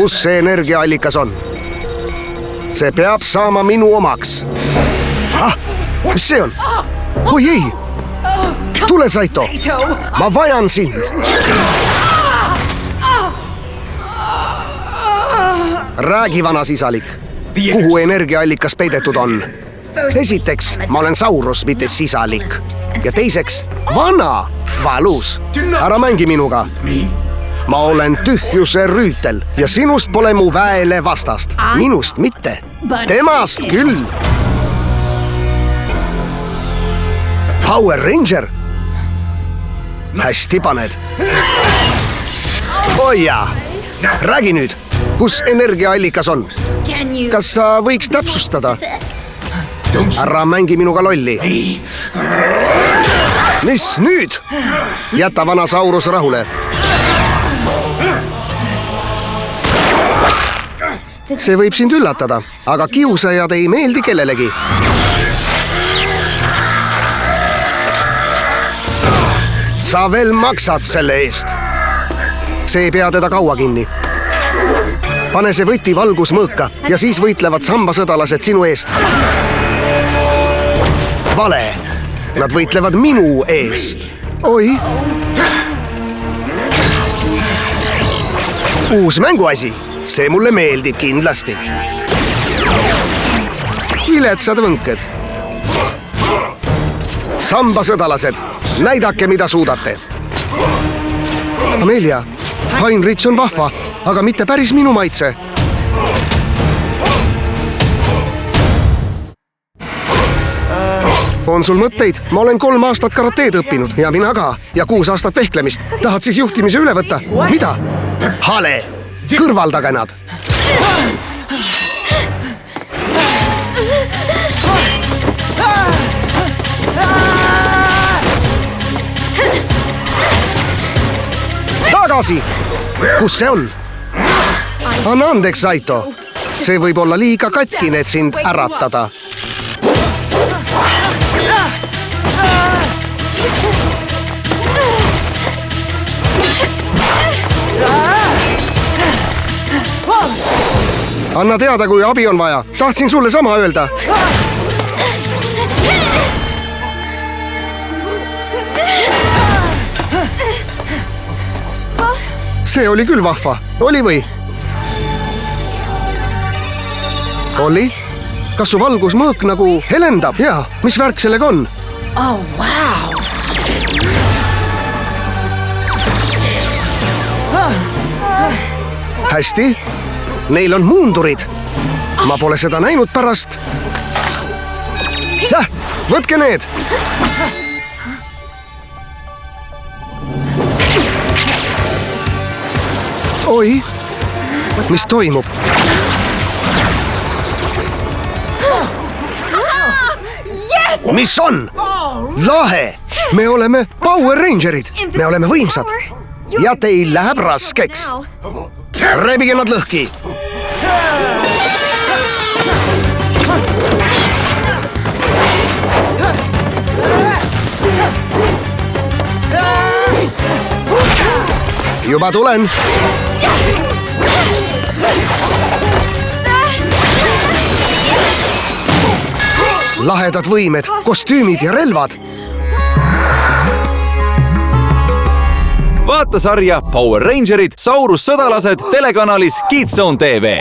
kus see energiaallikas on? See peab saama minu omaks. Mis see on? Oi ei! Tule, Saito! Ma vajan sind! Räägi, vana sisalik. Kuhu energiaallikas peidetud on? Esiteks, ma olen Saurus, mitte sisalik. Ja teiseks, vana, valus. Ära mängi minuga. Ma olen tühjuse rüütel ja sinust pole mu väele vastast. Minust mitte. Temast küll. Power Ranger. Hästi paned. Oi jaa. Räägi nüüd, kus energiaallikas on? Kas sa võiks täpsustada? Ära mängi minuga lolli. Mis nüüd? Jäta vana Saurus rahule. See võib sind üllatada, aga kiusajad ei meeldi kellelegi. Sa veel maksad selle eest. See ei pea teda kaua kinni. Pane see võti valgusmõõka ja siis võitlevad sambasõdalased sinu eest. Vale. Nad võitlevad minu eest. Oi. Uus mänguasi. See mulle meeldib kindlasti. Viletsad võnked. Sambasõdalased, näidake, mida suudate. Amelia, Heinrich on vahva, aga mitte päris minu maitse. On sul mõtteid? Ma olen 3 aastat karateed õppinud ja mina ka. Ja 6 aastat vehklemist. Tahad siis juhtimise üle võtta? Mida? Hale! Kõrvaldage nad! Tagasi! Kus see on? Anna andeks, Saito. See võib olla liiga katkine, et sind äratada. Anna teada, kui abi on vaja. Tahtsin sulle sama öelda. See oli küll vahva. Oli või? Olli, kas su valgusmõõk nagu helendab? Jaa, mis värk sellega on? Oh, wow! Hästi. Neil on muundurid. Ma pole seda näinud pärast. Võtke need. Oi, mis toimub? Mis on? Lahe! Me oleme Power Rangerid. Me oleme võimsad. Ja teil läheb raskeks. Rebige nad lõhki. Juba tulen. Lahedad võimed, kostüümid ja relvad. Vaata sarja Power Rangerid, Saurus sõdalased telekanalis Kids Zone TV.